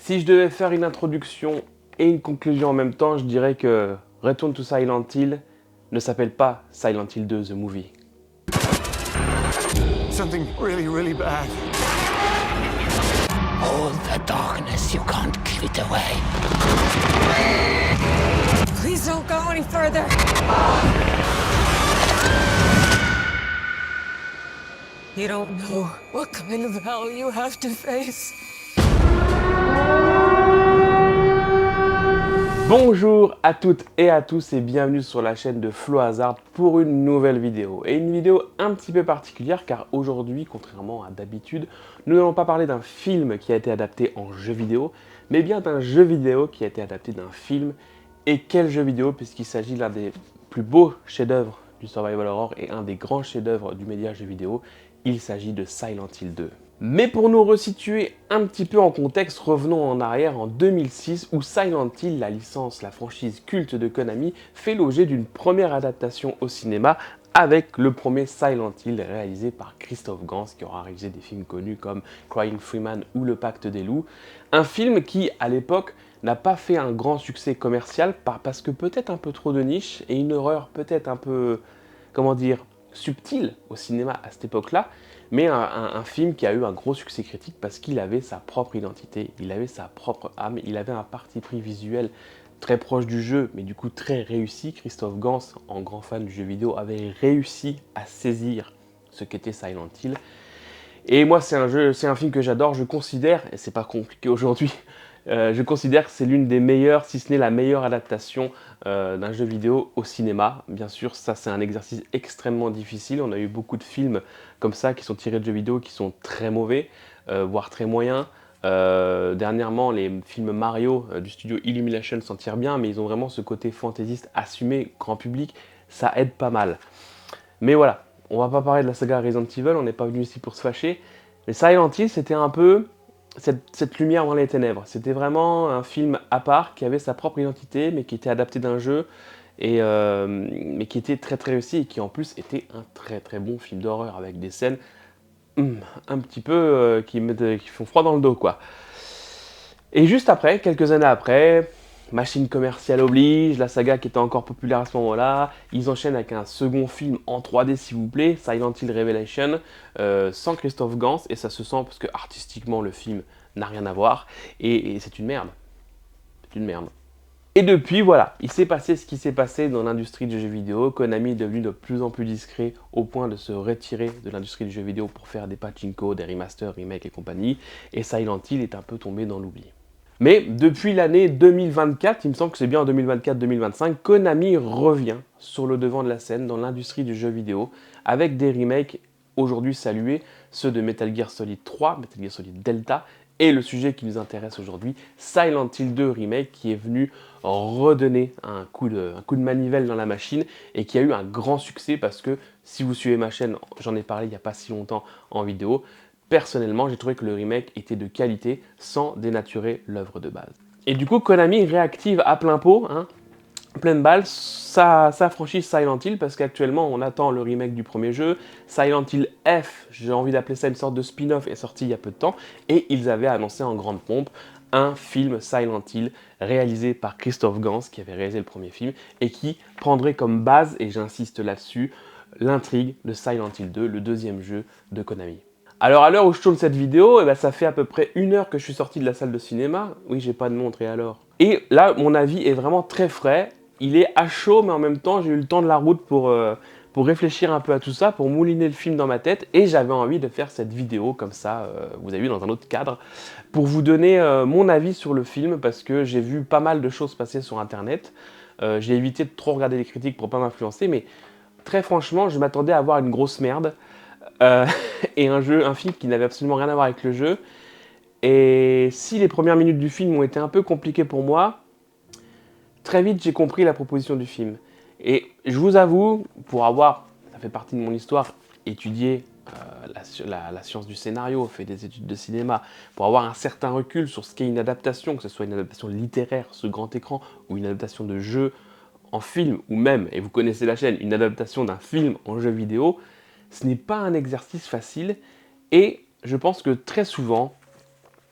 Si je devais faire une introduction et une conclusion en même temps, je dirais que Return to Silent Hill ne s'appelle pas Silent Hill 2 The Movie. Something really bad. Hold the darkness, you can't keep it away. Please don't go any further. You don't know what kind of hell you have to face. Bonjour à toutes et à tous et bienvenue sur la chaîne de Flo Hazard pour une nouvelle vidéo. Et une vidéo un petit peu particulière car aujourd'hui, contrairement à d'habitude, nous n'allons pas parler d'un film qui a été adapté en jeu vidéo, mais bien d'un jeu vidéo qui a été adapté d'un film. Et quel jeu vidéo, puisqu'il s'agit l'un des plus beaux chefs-d'œuvre du survival horror et un des grands chefs-d'œuvre du média jeu vidéo, il s'agit de Silent Hill 2. Mais pour nous resituer un petit peu en contexte, revenons en arrière en 2006 où Silent Hill, la licence, la franchise culte de Konami, fait l'objet d'une première adaptation au cinéma avec le premier Silent Hill réalisé par Christophe Gans qui aura réalisé des films connus comme Crying Freeman ou Le Pacte des Loups. Un film qui, à l'époque, n'a pas fait un grand succès commercial parce que peut-être un peu trop de niche et une horreur peut-être un peu, comment dire, subtile au cinéma à cette époque-là, mais un film qui a eu un gros succès critique parce qu'il avait sa propre identité, il avait sa propre âme, il avait un parti pris visuel très proche du jeu, mais du coup très réussi. Christophe Gans, en grand fan du jeu vidéo, avait réussi à saisir ce qu'était Silent Hill. Et moi, c'est un film que j'adore, je considère, et c'est pas compliqué aujourd'hui, je considère que c'est l'une des meilleures, si ce n'est la meilleure adaptation d'un jeu vidéo au cinéma. Bien sûr, ça c'est un exercice extrêmement difficile. On a eu beaucoup de films comme ça qui sont tirés de jeux vidéo qui sont très mauvais, voire très moyens. Dernièrement, les films Mario du studio Illumination s'en tirent bien, mais ils ont vraiment ce côté fantaisiste assumé, grand public, ça aide pas mal. Mais voilà, on va pas parler de la saga Resident Evil, on n'est pas venu ici pour se fâcher. Mais Silent Hill, c'était un peu cette lumière dans les ténèbres. C'était vraiment un film à part qui avait sa propre identité, mais qui était adapté d'un jeu, mais qui était très réussi et qui en plus était un très bon film d'horreur avec des scènes un petit peu qui font froid dans le dos, quoi. Et juste après, quelques années après, machine commerciale oblige, la saga qui était encore populaire à ce moment-là, ils enchaînent avec un second film en 3D s'il vous plaît, Silent Hill Revelation, sans Christophe Gans, et ça se sent parce que artistiquement le film n'a rien à voir, et c'est une merde. C'est une merde. Et depuis, voilà, il s'est passé ce qui s'est passé dans l'industrie du jeu vidéo. Konami est devenu de plus en plus discret au point de se retirer de l'industrie du jeu vidéo pour faire des pachinko, des remasters, remakes et compagnie, et Silent Hill est un peu tombé dans l'oubli. Mais depuis l'année 2024, il me semble que c'est bien en 2024-2025, Konami revient sur le devant de la scène dans l'industrie du jeu vidéo avec des remakes aujourd'hui salués, ceux de Metal Gear Solid 3, Metal Gear Solid Delta, et le sujet qui nous intéresse aujourd'hui, Silent Hill 2 Remake, qui est venu redonner un coup de manivelle dans la machine et qui a eu un grand succès parce que si vous suivez ma chaîne, j'en ai parlé il n'y a pas si longtemps en vidéo, personnellement, j'ai trouvé que le remake était de qualité sans dénaturer l'œuvre de base. Et du coup, Konami réactive à plein pot, pleine balle, sa franchise Silent Hill, parce qu'actuellement, on attend le remake du premier jeu. Silent Hill F, j'ai envie d'appeler ça une sorte de spin-off, est sorti il y a peu de temps, et ils avaient annoncé en grande pompe un film Silent Hill réalisé par Christophe Gans, qui avait réalisé le premier film, et qui prendrait comme base, et j'insiste là-dessus, l'intrigue de Silent Hill 2, le deuxième jeu de Konami. Alors à l'heure où je tourne cette vidéo, ça fait à peu près 1 heure que je suis sorti de la salle de cinéma. Oui, j'ai pas de montre et alors. Et là, mon avis est vraiment très frais. Il est à chaud, mais en même temps, j'ai eu le temps de la route pour réfléchir un peu à tout ça, pour mouliner le film dans ma tête. Et j'avais envie de faire cette vidéo comme ça, vous avez vu, dans un autre cadre, pour vous donner mon avis sur le film, parce que j'ai vu pas mal de choses passer sur Internet. J'ai évité de trop regarder les critiques pour pas m'influencer, mais très franchement, je m'attendais à avoir une grosse merde. Et un film qui n'avait absolument rien à voir avec le jeu. Et si les premières minutes du film ont été un peu compliquées pour moi, très vite j'ai compris la proposition du film. Et je vous avoue, ça fait partie de mon histoire, étudié la science du scénario, fait des études de cinéma, pour avoir un certain recul sur ce qu'est une adaptation, que ce soit une adaptation littéraire, ce grand écran, ou une adaptation de jeu en film, ou même, et vous connaissez la chaîne, une adaptation d'un film en jeu vidéo, ce n'est pas un exercice facile, et je pense que très souvent,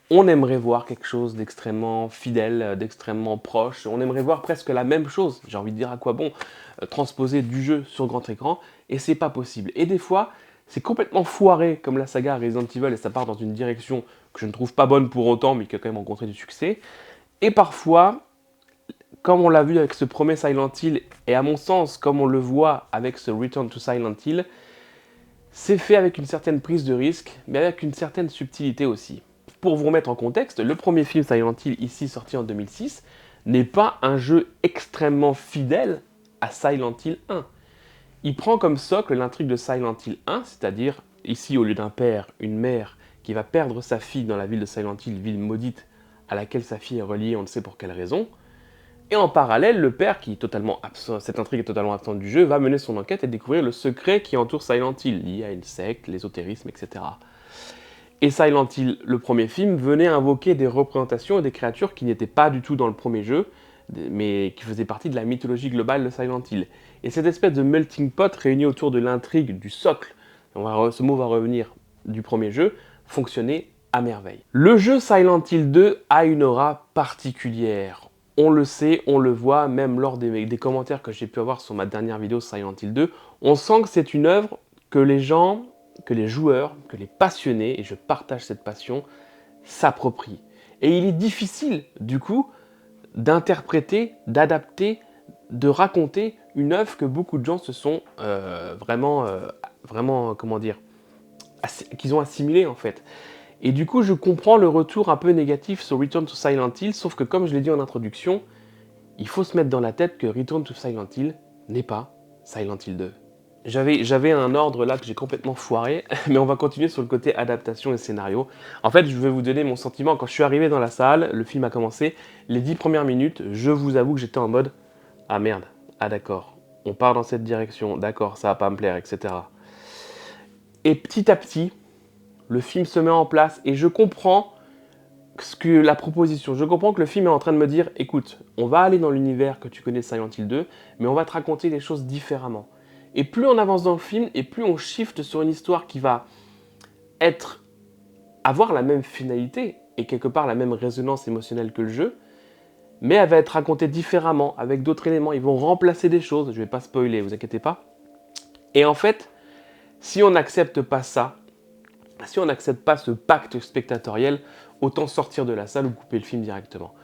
on aimerait voir quelque chose d'extrêmement fidèle, d'extrêmement proche. On aimerait voir presque la même chose. J'ai envie de dire à quoi bon transposer du jeu sur grand écran, et c'est pas possible. Et des fois, c'est complètement foiré, comme la saga Resident Evil, et ça part dans une direction que je ne trouve pas bonne pour autant, mais qui a quand même rencontré du succès. Et parfois, comme on l'a vu avec ce premier Silent Hill, et à mon sens, comme on le voit avec ce Return to Silent Hill, c'est fait avec une certaine prise de risque, mais avec une certaine subtilité aussi. Pour vous remettre en contexte, le premier film Silent Hill, ici sorti en 2006, n'est pas un jeu extrêmement fidèle à Silent Hill 1. Il prend comme socle l'intrigue de Silent Hill 1, c'est-à-dire, ici au lieu d'un père, une mère qui va perdre sa fille dans la ville de Silent Hill, ville maudite à laquelle sa fille est reliée, on ne sait pour quelle raison. Et en parallèle, le père, qui est totalement absent, cette intrigue est totalement absente du jeu, va mener son enquête et découvrir le secret qui entoure Silent Hill, lié à une secte, l'ésotérisme, etc. Et Silent Hill, le premier film, venait invoquer des représentations et des créatures qui n'étaient pas du tout dans le premier jeu, mais qui faisaient partie de la mythologie globale de Silent Hill. Et cette espèce de melting pot réunie autour de l'intrigue, du socle, ce mot va revenir, du premier jeu, fonctionnait à merveille. Le jeu Silent Hill 2 a une aura particulière. On le sait, on le voit, même lors des commentaires que j'ai pu avoir sur ma dernière vidéo Silent Hill 2, on sent que c'est une œuvre que les gens, que les joueurs, que les passionnés, et je partage cette passion, s'approprient. Et il est difficile, du coup, d'interpréter, d'adapter, de raconter une œuvre que beaucoup de gens se sont vraiment, comment dire, qu'ils ont assimilée en fait. Et du coup, je comprends le retour un peu négatif sur Return to Silent Hill, sauf que comme je l'ai dit en introduction, il faut se mettre dans la tête que Return to Silent Hill n'est pas Silent Hill 2. J'avais un ordre là que j'ai complètement foiré, mais on va continuer sur le côté adaptation et scénario. En fait, je vais vous donner mon sentiment. Quand je suis arrivé dans la salle, le film a commencé, les 10 premières minutes, je vous avoue que j'étais en mode « Ah merde, ah d'accord, on part dans cette direction, d'accord, ça va pas me plaire, etc. » Et petit à petit, le film se met en place et je comprends la proposition. Je comprends que le film est en train de me dire « Écoute, on va aller dans l'univers que tu connais de Silent Hill 2, mais on va te raconter les choses différemment. » Et plus on avance dans le film, et plus on shift sur une histoire qui va avoir la même finalité, et quelque part la même résonance émotionnelle que le jeu, mais elle va être racontée différemment, avec d'autres éléments. Ils vont remplacer des choses, je ne vais pas spoiler, vous inquiétez pas. Et en fait, si on n'accepte pas ça, si on n'accepte pas ce pacte spectatoriel, autant sortir de la salle ou couper le film directement.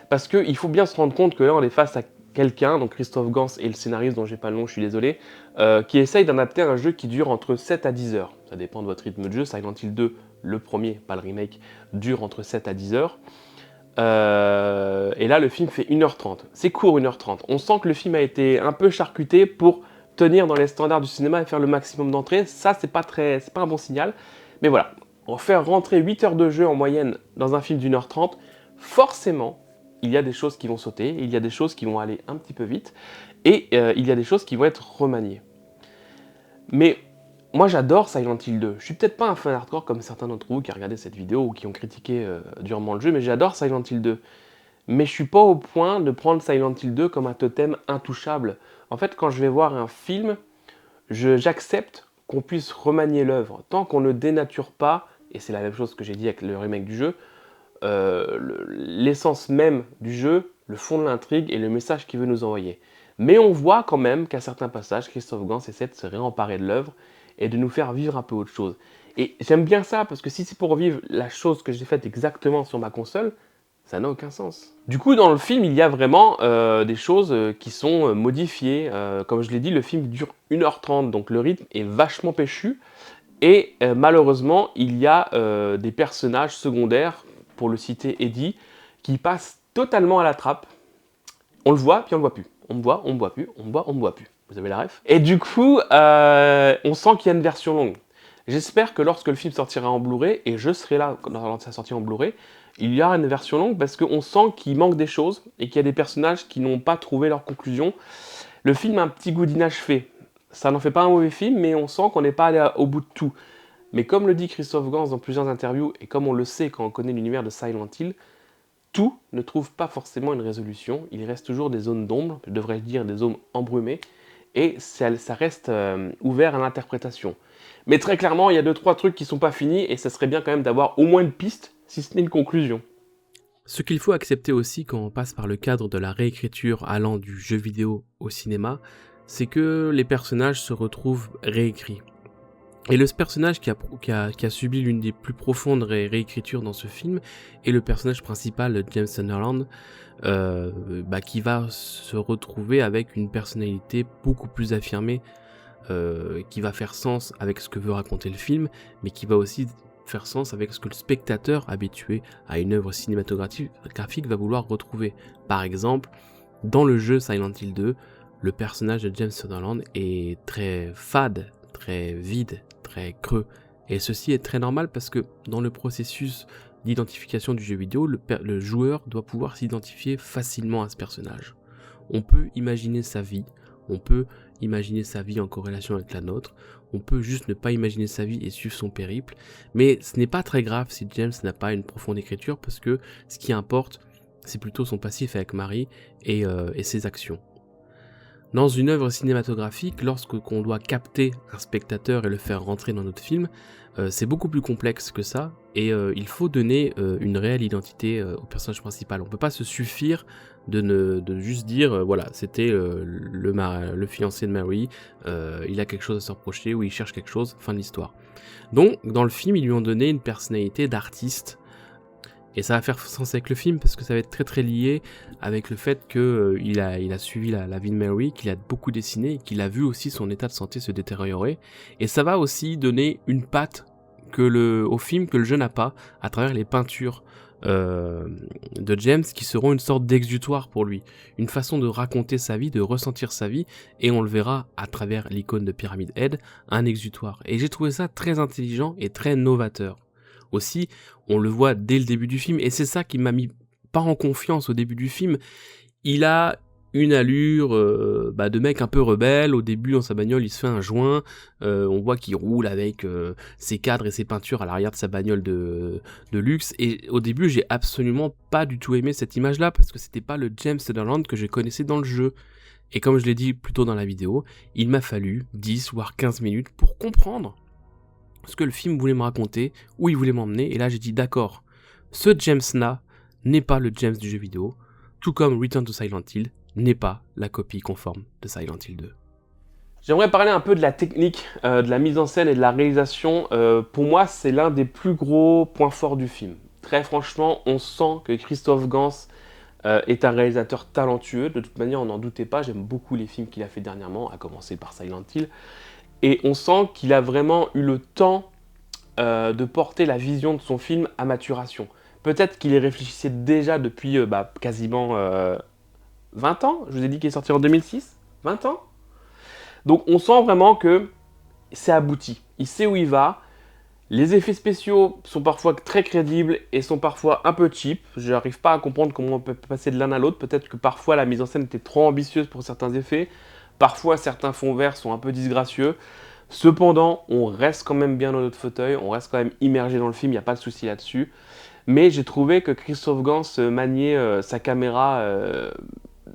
Parce qu'il faut bien se rendre compte que là, on est face à quelqu'un, donc Christophe Gans et le scénariste dont j'ai pas le nom, je suis désolé, qui essaye d'adapter un jeu qui dure entre 7 à 10 heures. Ça dépend de votre rythme de jeu. Silent Hill 2, le premier, pas le remake, dure entre 7 à 10 heures. Et là, le film fait 1h30. C'est court, 1h30. On sent que le film a été un peu charcuté pour tenir dans les standards du cinéma et faire le maximum d'entrées. Ça, c'est pas un bon signal. Mais voilà, on faire rentrer 8 heures de jeu en moyenne dans un film d'1h30, forcément, il y a des choses qui vont sauter, il y a des choses qui vont aller un petit peu vite, et il y a des choses qui vont être remaniées. Mais moi j'adore Silent Hill 2. Je suis peut-être pas un fan hardcore comme certains d'entre vous qui ont regardé cette vidéo ou qui ont critiqué durement le jeu, mais j'adore Silent Hill 2. Mais je suis pas au point de prendre Silent Hill 2 comme un totem intouchable. En fait, quand je vais voir un film, j'accepte qu'on puisse remanier l'œuvre. Tant qu'on ne dénature pas, et c'est la même chose que j'ai dit avec le remake du jeu, l'essence même du jeu, le fond de l'intrigue et le message qu'il veut nous envoyer. Mais on voit quand même qu'à certains passages, Christophe Gans essaie de se réemparer de l'œuvre et de nous faire vivre un peu autre chose. Et j'aime bien ça, parce que si c'est pour revivre la chose que j'ai faite exactement sur ma console, ça n'a aucun sens. Du coup, dans le film, il y a vraiment des choses qui sont modifiées. Comme je l'ai dit, le film dure 1h30, donc le rythme est vachement péchu. Et malheureusement, il y a des personnages secondaires, pour le citer Eddie, qui passent totalement à la trappe. On le voit, puis on le voit plus. On me voit, on me voit plus, on me voit, on me voit plus. Vous avez la ref? Et du coup, on sent qu'il y a une version longue. J'espère que lorsque le film sortira en Blu-ray, et je serai là dans sa sortie en Blu-ray, il y aura une version longue parce qu'on sent qu'il manque des choses et qu'il y a des personnages qui n'ont pas trouvé leur conclusion. Le film a un petit goût d'inachevé. Ça n'en fait pas un mauvais film, mais on sent qu'on n'est pas allé au bout de tout. Mais comme le dit Christophe Gans dans plusieurs interviews, et comme on le sait quand on connaît l'univers de Silent Hill, tout ne trouve pas forcément une résolution. Il reste toujours des zones d'ombre, devrais-je dire des zones embrumées, et ça reste ouvert à l'interprétation. Mais très clairement, il y a 2-3 trucs qui ne sont pas finis, et ça serait bien quand même d'avoir au moins une piste si ce n'est une conclusion. Ce qu'il faut accepter aussi quand on passe par le cadre de la réécriture allant du jeu vidéo au cinéma, c'est que les personnages se retrouvent réécrits. Et le personnage qui a subi l'une des plus profondes réécritures dans ce film est le personnage principal, James Sunderland, qui va se retrouver avec une personnalité beaucoup plus affirmée, qui va faire sens avec ce que veut raconter le film, mais qui va aussi faire sens avec ce que le spectateur habitué à une œuvre cinématographique va vouloir retrouver. Par exemple, dans le jeu Silent Hill 2, le personnage de James Sunderland est très fade, très vide, très creux. Et ceci est très normal parce que dans le processus d'identification du jeu vidéo, le joueur doit pouvoir s'identifier facilement à ce personnage. On peut imaginer sa vie, on peut imaginer sa vie en corrélation avec la nôtre, on peut juste ne pas imaginer sa vie et suivre son périple, mais ce n'est pas très grave si James n'a pas une profonde écriture parce que ce qui importe, c'est plutôt son passif avec Marie et ses actions. Dans une œuvre cinématographique, lorsqu'on doit capter un spectateur et le faire rentrer dans notre film, c'est beaucoup plus complexe que ça, et il faut donner une réelle identité au personnage principal. On ne peut pas se suffire de juste dire, voilà, c'était le fiancé de Mary, il a quelque chose à se reprocher, ou il cherche quelque chose, fin de l'histoire. Donc, dans le film, ils lui ont donné une personnalité d'artiste, et ça va faire sens avec le film parce que ça va être très très lié avec le fait qu'il a suivi la vie de Mary, qu'il a beaucoup dessiné et qu'il a vu aussi son état de santé se détériorer. Et ça va aussi donner une patte au film que le jeu n'a pas à travers les peintures de James qui seront une sorte d'exutoire pour lui. Une façon de raconter sa vie, de ressentir sa vie, et on le verra à travers l'icône de Pyramid Head, un exutoire. Et j'ai trouvé ça très intelligent et très novateur. Aussi, on le voit dès le début du film, et c'est ça qui m'a mis pas en confiance au début du film. Il a une allure de mec un peu rebelle. Au début, dans sa bagnole, il se fait un joint. On voit qu'il roule avec ses cadres et ses peintures à l'arrière de sa bagnole de luxe. Et au début, j'ai absolument pas du tout aimé cette image-là, parce que c'était pas le James Sunderland que je connaissais dans le jeu. Et comme je l'ai dit plus tôt dans la vidéo, il m'a fallu 10 voire 15 minutes pour comprendre ce que le film voulait me raconter, où il voulait m'emmener, et là j'ai dit d'accord, ce James-là n'est pas le James du jeu vidéo, tout comme Return to Silent Hill n'est pas la copie conforme de Silent Hill 2. J'aimerais parler un peu de la technique, de la mise en scène et de la réalisation. Pour moi, c'est l'un des plus gros points forts du film. Très franchement, on sent que Christophe Gans est un réalisateur talentueux. De toute manière, on n'en doutait pas, j'aime beaucoup les films qu'il a fait dernièrement, à commencer par Silent Hill. Et on sent qu'il a vraiment eu le temps de porter la vision de son film à maturation. Peut-être qu'il y réfléchissait déjà depuis quasiment 20 ans. Je vous ai dit qu'il est sorti en 2006. 20 ans. Donc on sent vraiment que c'est abouti. Il sait où il va. Les effets spéciaux sont parfois très crédibles et sont parfois un peu cheap. Je n'arrive pas à comprendre comment on peut passer de l'un à l'autre. Peut-être que parfois la mise en scène était trop ambitieuse pour certains effets. Parfois, certains fonds verts sont un peu disgracieux. Cependant, on reste quand même bien dans notre fauteuil, on reste quand même immergé dans le film, il n'y a pas de souci là-dessus. Mais j'ai trouvé que Christophe Gans maniait sa caméra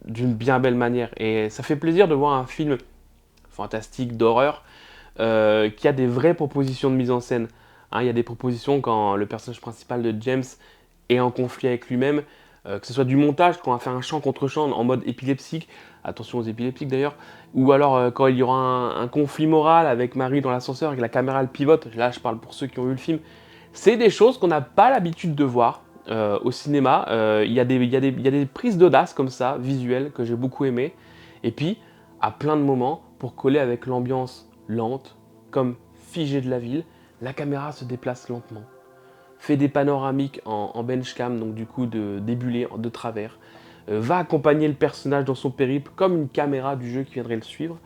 d'une bien belle manière. Et ça fait plaisir de voir un film fantastique, d'horreur, qui a des vraies propositions de mise en scène. Il y a des propositions quand le personnage principal de James est en conflit avec lui-même, que ce soit du montage, quand on va faire un chant contre chant en mode épileptique, attention aux épileptiques d'ailleurs, ou alors quand il y aura un conflit moral avec Marie dans l'ascenseur et que la caméra elle pivote, là je parle pour ceux qui ont vu le film, c'est des choses qu'on n'a pas l'habitude de voir au cinéma. Il y a des prises d'audace comme ça, visuelles, que j'ai beaucoup aimées, et puis à plein de moments, pour coller avec l'ambiance lente, comme figée de la ville, la caméra se déplace lentement, fait des panoramiques en benchcam, donc du coup débulé de travers, va accompagner le personnage dans son périple comme une caméra du jeu qui viendrait le suivre.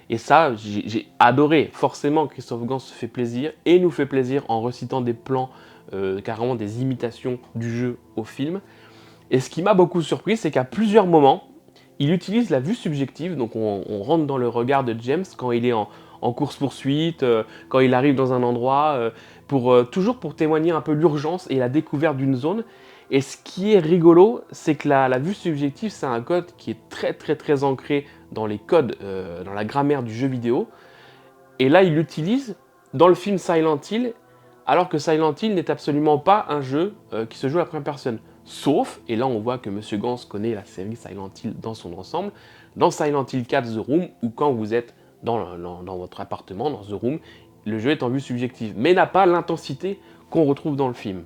Et ça, j'ai adoré. Forcément, Christophe Gans se fait plaisir et nous fait plaisir en recitant des plans, carrément des imitations du jeu au film. Et ce qui m'a beaucoup surpris, c'est qu'à plusieurs moments, il utilise la vue subjective, donc on rentre dans le regard de James quand il est en course-poursuite, quand il arrive dans un endroit, toujours pour témoigner un peu l'urgence et la découverte d'une zone. Et ce qui est rigolo, c'est que la vue subjective, c'est un code qui est très très très ancré dans les codes, dans la grammaire du jeu vidéo. Et là, il l'utilise dans le film Silent Hill alors que Silent Hill n'est absolument pas un jeu qui se joue à la première personne. Sauf, et là on voit que Monsieur Gans connaît la série Silent Hill dans son ensemble, dans Silent Hill 4 The Room, où quand vous êtes dans votre appartement, dans The Room, le jeu est en vue subjective, mais n'a pas l'intensité qu'on retrouve dans le film.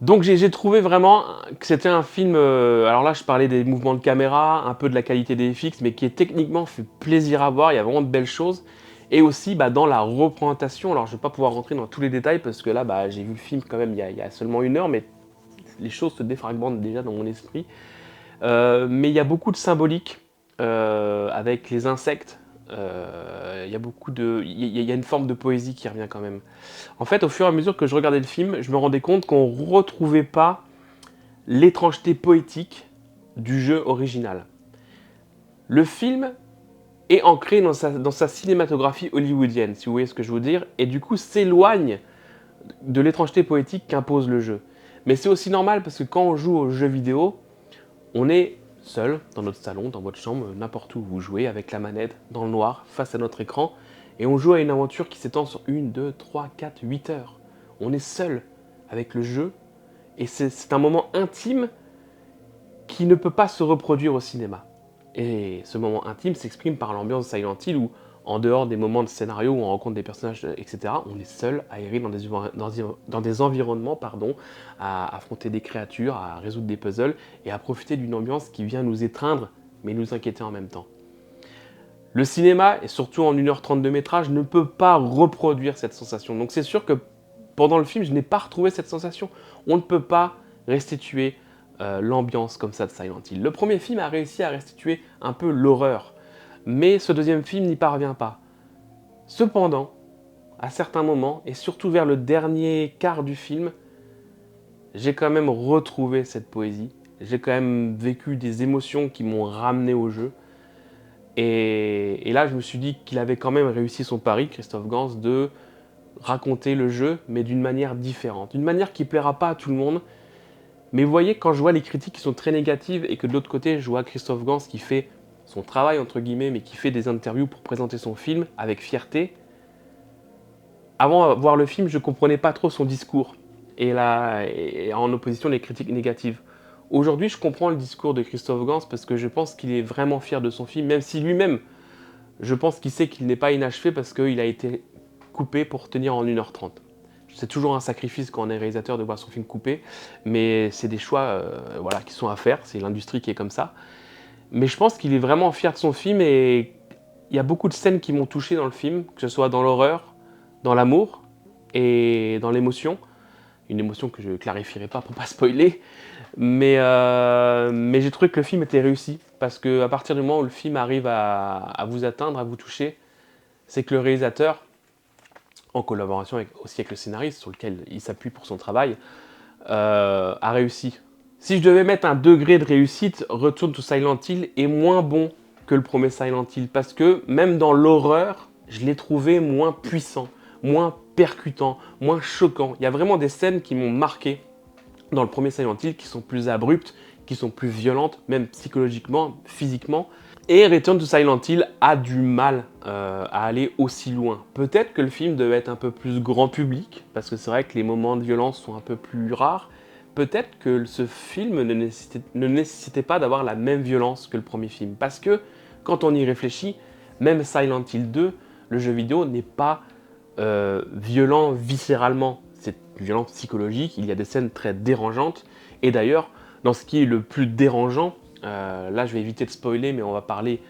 Donc j'ai trouvé vraiment que c'était un film, alors là je parlais des mouvements de caméra, un peu de la qualité des FX, mais qui est techniquement fait plaisir à voir, il y a vraiment de belles choses. Et aussi dans la représentation, alors je ne vais pas pouvoir rentrer dans tous les détails parce que là j'ai vu le film quand même il y a seulement 1 heure, mais les choses se défragmentent déjà dans mon esprit. Mais il y a beaucoup de symbolique avec les insectes. Il y a une forme de poésie qui revient quand même. En fait, au fur et à mesure que je regardais le film, je me rendais compte qu'on ne retrouvait pas l'étrangeté poétique du jeu original. Le film est ancré dans sa cinématographie hollywoodienne, si vous voyez ce que je veux dire, et du coup s'éloigne de l'étrangeté poétique qu'impose le jeu. Mais c'est aussi normal parce que quand on joue aux jeux vidéo, on est seul, dans notre salon, dans votre chambre, n'importe où vous jouez, avec la manette, dans le noir, face à notre écran, et on joue à une aventure qui s'étend sur 1, 2, 3, 4, 8 heures. On est seul avec le jeu, et c'est un moment intime qui ne peut pas se reproduire au cinéma. Et ce moment intime s'exprime par l'ambiance de Silent Hill où, en dehors des moments de scénario où on rencontre des personnages, etc., on est seul à errer dans des environnements, à affronter des créatures, à résoudre des puzzles et à profiter d'une ambiance qui vient nous étreindre mais nous inquiéter en même temps. Le cinéma, et surtout en 1h30 de métrage, ne peut pas reproduire cette sensation. Donc c'est sûr que pendant le film, je n'ai pas retrouvé cette sensation. On ne peut pas restituer l'ambiance comme ça de Silent Hill. Le premier film a réussi à restituer un peu l'horreur, mais ce deuxième film n'y parvient pas. Cependant, à certains moments, et surtout vers le dernier quart du film, j'ai quand même retrouvé cette poésie. J'ai quand même vécu des émotions qui m'ont ramené au jeu. Et là, je me suis dit qu'il avait quand même réussi son pari, Christophe Gans, de raconter le jeu, mais d'une manière différente. D'une manière qui ne plaira pas à tout le monde. Mais vous voyez, quand je vois les critiques qui sont très négatives et que de l'autre côté, je vois Christophe Gans qui fait son travail, entre guillemets, mais qui fait des interviews pour présenter son film avec fierté. Avant de voir le film, je ne comprenais pas trop son discours. Et en opposition, les critiques négatives. Aujourd'hui, je comprends le discours de Christophe Gans parce que je pense qu'il est vraiment fier de son film, même si lui-même, je pense qu'il sait qu'il n'est pas inachevé parce qu'il a été coupé pour tenir en 1h30. C'est toujours un sacrifice quand on est réalisateur de voir son film coupé, mais c'est des choix qui sont à faire, c'est l'industrie qui est comme ça. Mais je pense qu'il est vraiment fier de son film et il y a beaucoup de scènes qui m'ont touché dans le film, que ce soit dans l'horreur, dans l'amour et dans l'émotion. Une émotion que je ne clarifierai pas pour ne pas spoiler, mais j'ai trouvé que le film était réussi, parce qu'à partir du moment où le film arrive à vous atteindre, à vous toucher, c'est que le réalisateur, en collaboration aussi avec le scénariste sur lequel il s'appuie pour son travail, a réussi. Si je devais mettre un degré de réussite, Return to Silent Hill est moins bon que le premier Silent Hill, parce que même dans l'horreur, je l'ai trouvé moins puissant, moins percutant, moins choquant. Il y a vraiment des scènes qui m'ont marqué dans le premier Silent Hill, qui sont plus abruptes, qui sont plus violentes, même psychologiquement, physiquement. Et Return to Silent Hill a du mal à aller aussi loin. Peut-être que le film devait être un peu plus grand public, parce que c'est vrai que les moments de violence sont un peu plus rares. Peut-être que ce film ne nécessitait pas d'avoir la même violence que le premier film. Parce que, quand on y réfléchit, même Silent Hill 2, le jeu vidéo n'est pas violent viscéralement. C'est violent psychologique, il y a des scènes très dérangeantes. Et d'ailleurs, dans ce qui est le plus dérangeant, là je vais éviter de spoiler, mais on va parler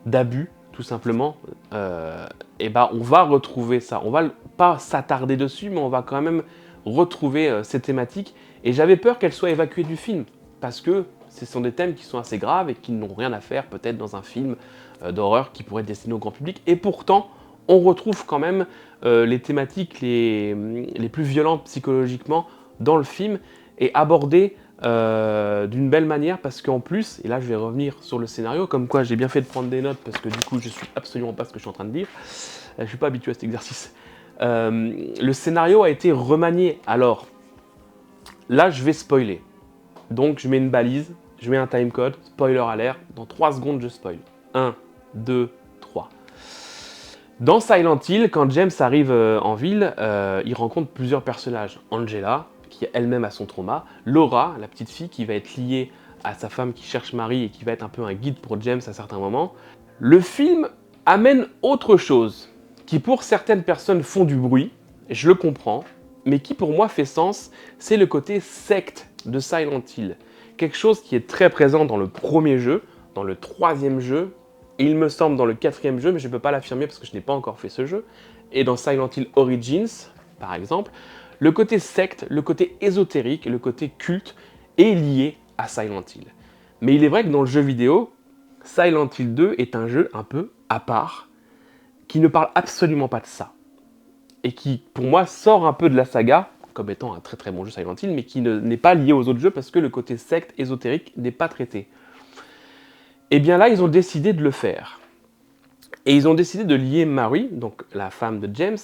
d'abus, tout simplement. Et on va retrouver ça. On va pas s'attarder dessus, mais on va quand même retrouver ces thématiques. Et j'avais peur qu'elles soient évacuées du film, parce que ce sont des thèmes qui sont assez graves et qui n'ont rien à faire peut-être dans un film d'horreur qui pourrait être destiné au grand public. Et pourtant, on retrouve quand même les thématiques les plus violentes psychologiquement dans le film et abordées d'une belle manière, parce qu'en plus, et là je vais revenir sur le scénario, comme quoi j'ai bien fait de prendre des notes parce que du coup je suis absolument pas ce que je suis en train de dire, je suis pas habitué à cet exercice. Le scénario a été remanié, alors là je vais spoiler, donc je mets une balise, je mets un timecode, spoiler alert, dans 3 secondes je spoil. 1, 2, 3. Dans Silent Hill, quand James arrive en ville, il rencontre plusieurs personnages. Angela, qui elle-même a son trauma, Laura, la petite fille qui va être liée à sa femme qui cherche Marie et qui va être un peu un guide pour James à certains moments. Le film amène autre chose, qui pour certaines personnes font du bruit, je le comprends, mais qui pour moi fait sens, c'est le côté secte de Silent Hill. Quelque chose qui est très présent dans le premier jeu, dans le troisième jeu, et il me semble dans le quatrième jeu, mais je ne peux pas l'affirmer parce que je n'ai pas encore fait ce jeu, et dans Silent Hill Origins, par exemple, le côté secte, le côté ésotérique, le côté culte est lié à Silent Hill. Mais il est vrai que dans le jeu vidéo, Silent Hill 2 est un jeu un peu à part, qui ne parle absolument pas de ça. Et qui, pour moi, sort un peu de la saga, comme étant un très très bon jeu Silent Hill, mais qui n'est pas lié aux autres jeux parce que le côté secte, ésotérique n'est pas traité. Et bien là, ils ont décidé de le faire. Et ils ont décidé de lier Mary, donc la femme de James,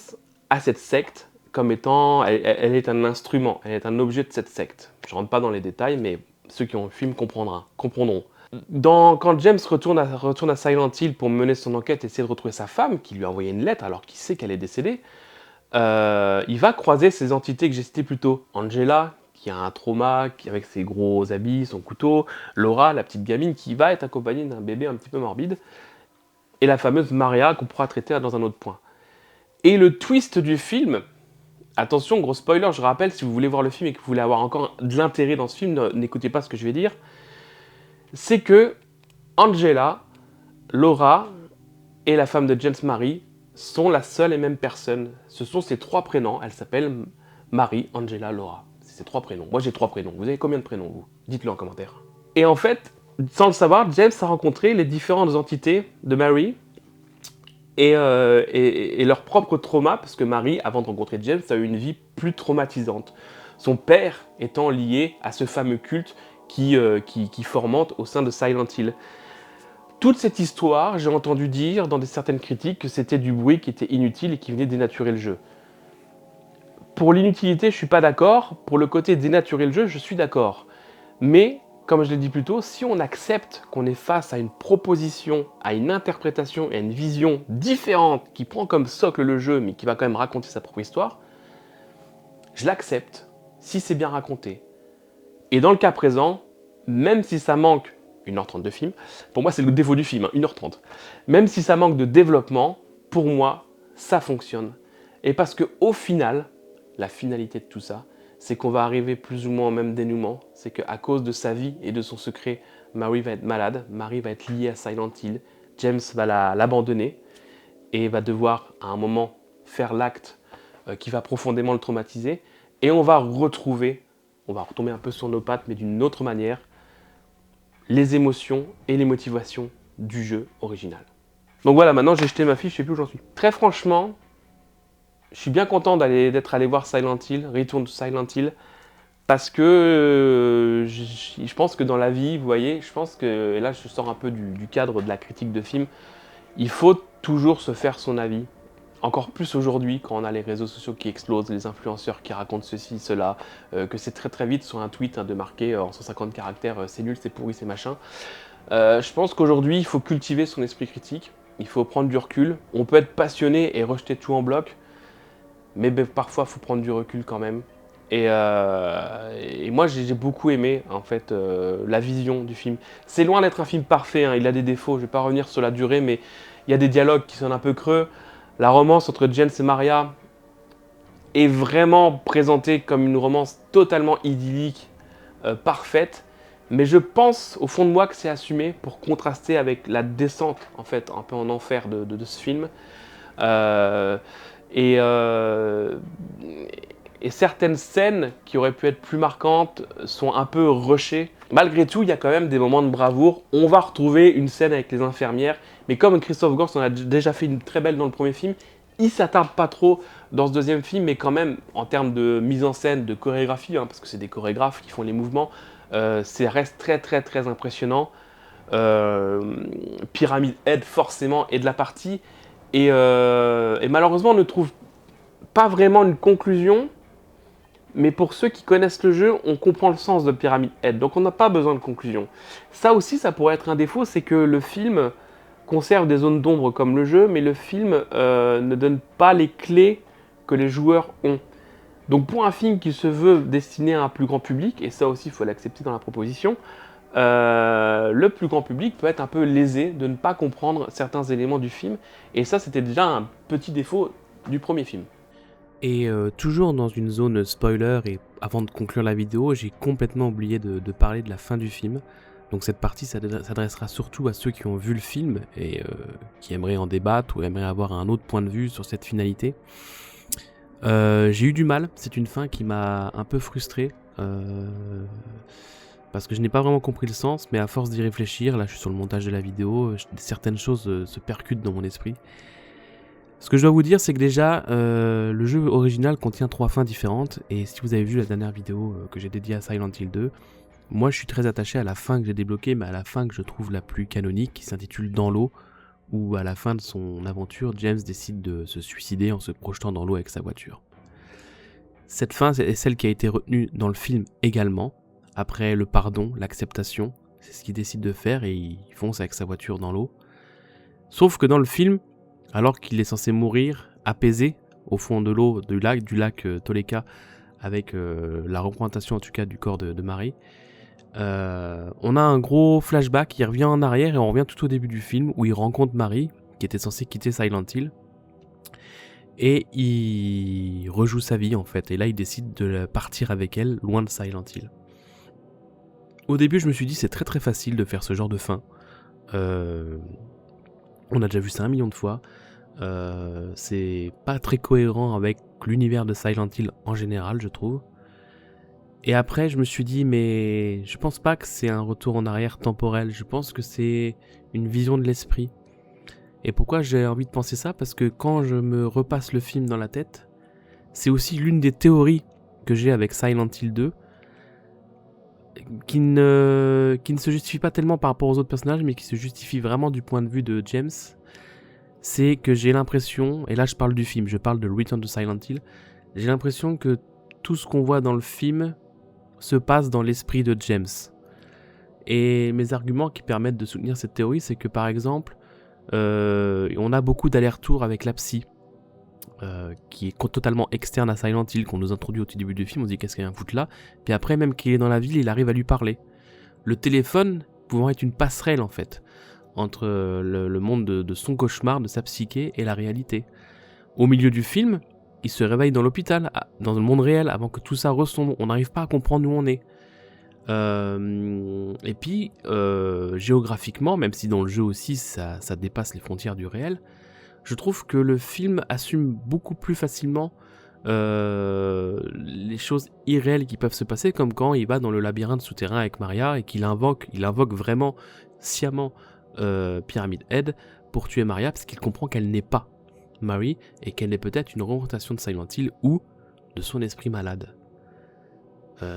à cette secte, comme étant, elle est un instrument, elle est un objet de cette secte. Je ne rentre pas dans les détails, mais ceux qui ont le film comprendront. Quand James retourne à Silent Hill pour mener son enquête et essayer de retrouver sa femme, qui lui a envoyé une lettre alors qu'il sait qu'elle est décédée, il va croiser ces entités que j'ai citées plus tôt. Angela, qui a un trauma, qui avec ses gros habits, son couteau, Laura, la petite gamine, qui va être accompagnée d'un bébé un petit peu morbide, et la fameuse Maria qu'on pourra traiter dans un autre point. Et le twist du film, attention, gros spoiler, je rappelle, si vous voulez voir le film et que vous voulez avoir encore de l'intérêt dans ce film, n'écoutez pas ce que je vais dire, c'est que Angela, Laura et la femme de James, Marie, sont la seule et même personne. Ce sont ces trois prénoms. Elles s'appellent Marie, Angela, Laura. C'est ces trois prénoms. Moi, j'ai 3 prénoms. Vous avez combien de prénoms, vous? Dites-le en commentaire. Et en fait, sans le savoir, James a rencontré les différentes entités de Marie et leur propre trauma, parce que Marie, avant de rencontrer James, a eu une vie plus traumatisante. Son père étant lié à ce fameux culte qui fomente au sein de Silent Hill. Toute cette histoire, j'ai entendu dire dans certaines critiques que c'était du bruit qui était inutile et qui venait dénaturer le jeu. Pour l'inutilité, je ne suis pas d'accord. Pour le côté dénaturer le jeu, je suis d'accord. Mais, comme je l'ai dit plus tôt, si on accepte qu'on est face à une proposition, à une interprétation et à une vision différente qui prend comme socle le jeu, mais qui va quand même raconter sa propre histoire, je l'accepte si c'est bien raconté. Et dans le cas présent, même si ça manque 1h30 de film, pour moi c'est le défaut du film, 1h30. Même si ça manque de développement, pour moi, ça fonctionne. Et parce qu'au final, la finalité de tout ça, c'est qu'on va arriver plus ou moins au même dénouement, c'est qu'à cause de sa vie et de son secret, Marie va être malade, Marie va être liée à Silent Hill, James va l'abandonner et va devoir à un moment faire l'acte qui va profondément le traumatiser, et on va retomber un peu sur nos pattes, mais d'une autre manière, les émotions et les motivations du jeu original. Donc voilà, maintenant j'ai jeté ma fiche, je sais plus où j'en suis. Très franchement, je suis bien content d'être allé voir Silent Hill, Return to Silent Hill, parce que je pense que dans la vie, vous voyez, je pense que, et là je sors un peu du cadre de la critique de film, il faut toujours se faire son avis. Encore plus aujourd'hui, quand on a les réseaux sociaux qui explosent, les influenceurs qui racontent ceci, cela, que c'est très très vite sur un tweet de marquer en 150 caractères c'est nul, c'est pourri, c'est machin. Je pense qu'aujourd'hui, il faut cultiver son esprit critique, il faut prendre du recul. On peut être passionné et rejeter tout en bloc, mais parfois, il faut prendre du recul quand même. Et moi, j'ai beaucoup aimé en fait la vision du film. C'est loin d'être un film parfait, hein, il a des défauts, je ne vais pas revenir sur la durée, mais il y a des dialogues qui sont un peu creux. La romance entre James et Maria est vraiment présentée comme une romance totalement idyllique, parfaite. Mais je pense au fond de moi que c'est assumé pour contraster avec la descente, en fait, un peu en enfer de ce film. Et certaines scènes qui auraient pu être plus marquantes sont un peu rushées. Malgré tout, il y a quand même des moments de bravoure. On va retrouver une scène avec les infirmières, mais comme Christophe Gans en a déjà fait une très belle dans le premier film, il ne s'attarde pas trop dans ce deuxième film, mais quand même, en termes de mise en scène, de chorégraphie, hein, parce que c'est des chorégraphes qui font les mouvements, ça reste très très très impressionnant. Pyramid Head, forcément, est de la partie, et malheureusement, on ne trouve pas vraiment une conclusion. Mais pour ceux qui connaissent le jeu, on comprend le sens de Pyramid Head, donc on n'a pas besoin de conclusion. Ça aussi, ça pourrait être un défaut, c'est que le film conserve des zones d'ombre comme le jeu, mais le film ne donne pas les clés que les joueurs ont. Donc pour un film qui se veut destiné à un plus grand public, et ça aussi il faut l'accepter dans la proposition, le plus grand public peut être un peu lésé de ne pas comprendre certains éléments du film, et ça c'était déjà un petit défaut du premier film. Et toujours dans une zone spoiler, et avant de conclure la vidéo, j'ai complètement oublié de parler de la fin du film. Donc cette partie s'adressera surtout à ceux qui ont vu le film et qui aimeraient en débattre ou aimeraient avoir un autre point de vue sur cette finalité. J'ai eu du mal, c'est une fin qui m'a un peu frustré, parce que je n'ai pas vraiment compris le sens, mais à force d'y réfléchir, là je suis sur le montage de la vidéo, certaines choses se percutent dans mon esprit. Ce que je dois vous dire, c'est que déjà, le jeu original contient 3 fins différentes, et si vous avez vu la dernière vidéo que j'ai dédiée à Silent Hill 2, moi je suis très attaché à la fin que j'ai débloquée, mais à la fin que je trouve la plus canonique, qui s'intitule Dans l'eau, où à la fin de son aventure, James décide de se suicider en se projetant dans l'eau avec sa voiture. Cette fin est celle qui a été retenue dans le film également, après le pardon, l'acceptation, c'est ce qu'il décide de faire et il fonce avec sa voiture dans l'eau. Sauf que dans le film, alors qu'il est censé mourir, apaisé, au fond de l'eau du lac Toleka, avec la représentation en tout cas du corps de Mary, on a un gros flashback qui revient en arrière et on revient tout au début du film où il rencontre Mary, qui était censée quitter Silent Hill, et il rejoue sa vie en fait, et là il décide de partir avec elle loin de Silent Hill. Au début je me suis dit c'est très très facile de faire ce genre de fin, on a déjà vu ça 1 million de fois, c'est pas très cohérent avec l'univers de Silent Hill en général je trouve. Et après, je me suis dit, mais je pense pas que c'est un retour en arrière temporel, je pense que c'est une vision de l'esprit. Et pourquoi j'ai envie de penser ça ? Parce que quand je me repasse le film dans la tête, c'est aussi l'une des théories que j'ai avec Silent Hill 2, qui ne se justifie pas tellement par rapport aux autres personnages, mais qui se justifie vraiment du point de vue de James. C'est que j'ai l'impression, et là je parle du film, je parle de Return to Silent Hill, j'ai l'impression que tout ce qu'on voit dans le film se passe dans l'esprit de James. Et mes arguments qui permettent de soutenir cette théorie, c'est que par exemple, on a beaucoup d'allers-retours avec la psy, qui est totalement externe à Silent Hill, qu'on nous introduit au tout début du film, on se dit qu'est-ce qu'elle vient foutre là, puis après même qu'il est dans la ville, il arrive à lui parler. Le téléphone pouvant être une passerelle en fait, entre le monde de son cauchemar, de sa psyché et la réalité. Au milieu du film, il se réveille dans l'hôpital, dans le monde réel, avant que tout ça ressemble. On n'arrive pas à comprendre où on est. Et puis, géographiquement, même si dans le jeu aussi ça dépasse les frontières du réel, je trouve que le film assume beaucoup plus facilement les choses irréelles qui peuvent se passer, comme quand il va dans le labyrinthe souterrain avec Maria et qu'il invoque vraiment sciemment Pyramid Head pour tuer Maria, parce qu'il comprend qu'elle n'est pas Mary, et qu'elle est peut-être une représentation de Silent Hill ou de son esprit malade.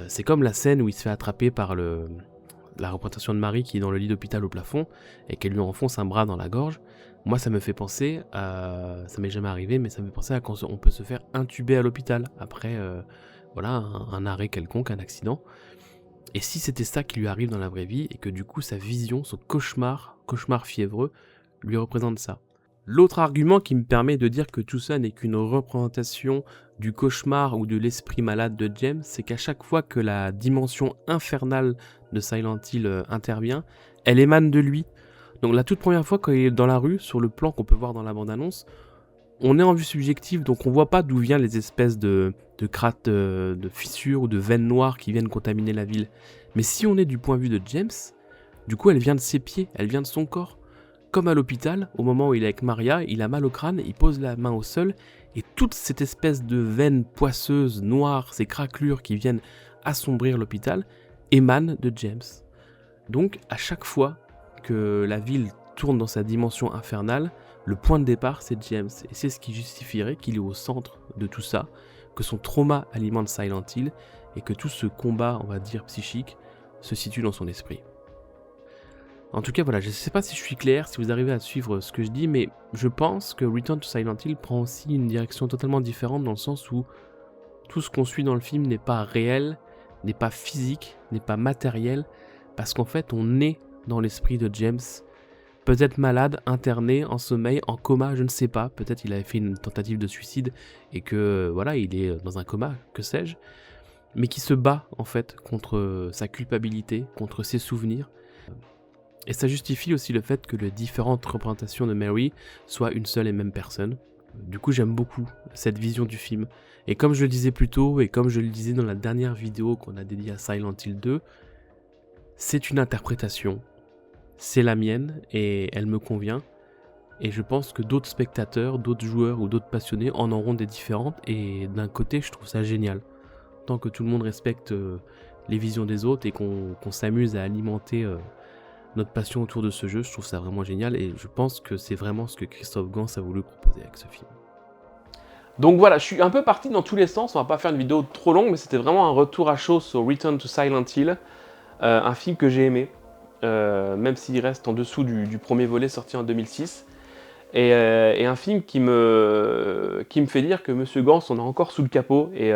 C'est comme la scène où il se fait attraper par la représentation de Mary qui est dans le lit d'hôpital au plafond et qu'elle lui enfonce un bras dans la gorge. Moi ça me fait penser à, ça m'est jamais arrivé, mais ça me fait penser à quand on peut se faire intuber à l'hôpital après un arrêt quelconque, un accident. Et si c'était ça qui lui arrive dans la vraie vie et que du coup sa vision, son cauchemar fiévreux lui représente ça. L'autre argument qui me permet de dire que tout ça n'est qu'une représentation du cauchemar ou de l'esprit malade de James, c'est qu'à chaque fois que la dimension infernale de Silent Hill intervient, elle émane de lui. Donc la toute première fois quand il est dans la rue, sur le plan qu'on peut voir dans la bande-annonce, on est en vue subjective, donc on voit pas d'où viennent les espèces de crates, de fissures ou de veines noires qui viennent contaminer la ville. Mais si on est du point de vue de James, du coup elle vient de ses pieds, elle vient de son corps. Comme à l'hôpital, au moment où il est avec Maria, il a mal au crâne, il pose la main au sol, et toute cette espèce de veine poisseuse, noire, ces craquelures qui viennent assombrir l'hôpital, émanent de James. Donc, à chaque fois que la ville tourne dans sa dimension infernale, le point de départ, c'est James. Et c'est ce qui justifierait qu'il est au centre de tout ça, que son trauma alimente Silent Hill, et que tout ce combat, on va dire, psychique, se situe dans son esprit. En tout cas, voilà, je ne sais pas si je suis clair, si vous arrivez à suivre ce que je dis, mais je pense que Return to Silent Hill prend aussi une direction totalement différente dans le sens où tout ce qu'on suit dans le film n'est pas réel, n'est pas physique, n'est pas matériel, parce qu'en fait, on est dans l'esprit de James. peut-être malade, interné, en sommeil, en coma, je ne sais pas. Peut-être il avait fait une tentative de suicide et que voilà, il est dans un coma, que sais-je. Mais qui se bat en fait contre sa culpabilité, contre ses souvenirs. Et ça justifie aussi le fait que les différentes représentations de Mary soient une seule et même personne. Du coup, j'aime beaucoup cette vision du film. Et comme je le disais plus tôt, et comme je le disais dans la dernière vidéo qu'on a dédiée à Silent Hill 2, c'est une interprétation. C'est la mienne, et elle me convient. Et je pense que d'autres spectateurs, d'autres joueurs ou d'autres passionnés en auront des différentes. Et d'un côté, je trouve ça génial. Tant que tout le monde respecte les visions des autres et qu'on s'amuse à alimenter notre passion autour de ce jeu, je trouve ça vraiment génial et je pense que c'est vraiment ce que Christophe Gans a voulu proposer avec ce film. Donc voilà, je suis un peu parti dans tous les sens, on va pas faire une vidéo trop longue, mais c'était vraiment un retour à chaud sur Return to Silent Hill, un film que j'ai aimé, même s'il reste en dessous du premier volet sorti en 2006, et un film qui me fait dire que Monsieur Gans, on a encore sous le capot, et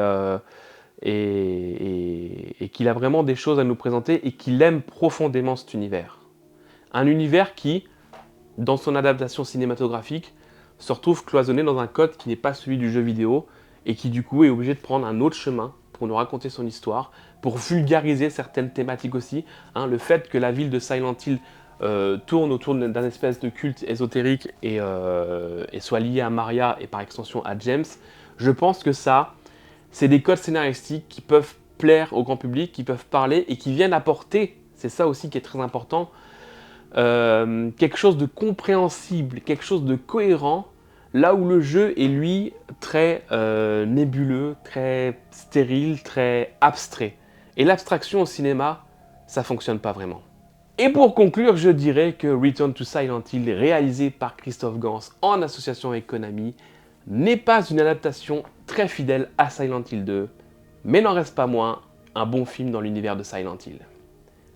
qu'il a vraiment des choses à nous présenter, et qu'il aime profondément cet univers. Un univers qui, dans son adaptation cinématographique, se retrouve cloisonné dans un code qui n'est pas celui du jeu vidéo et qui du coup est obligé de prendre un autre chemin pour nous raconter son histoire, pour vulgariser certaines thématiques aussi. Le fait que la ville de Silent Hill tourne autour d'un espèce de culte ésotérique et soit lié à Maria et par extension à James, je pense que ça, c'est des codes scénaristiques qui peuvent plaire au grand public, qui peuvent parler et qui viennent apporter, c'est ça aussi qui est très important, quelque chose de compréhensible, quelque chose de cohérent, là où le jeu est lui très nébuleux, très stérile, très abstrait. Et l'abstraction au cinéma, ça fonctionne pas vraiment. Et pour conclure, je dirais que Return to Silent Hill, réalisé par Christophe Gans en association avec Konami, n'est pas une adaptation très fidèle à Silent Hill 2, mais n'en reste pas moins un bon film dans l'univers de Silent Hill.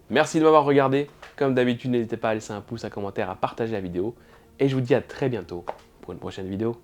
Merci de m'avoir regardé. Comme d'habitude, n'hésitez pas à laisser un pouce, un commentaire, à partager la vidéo. Et je vous dis à très bientôt pour une prochaine vidéo.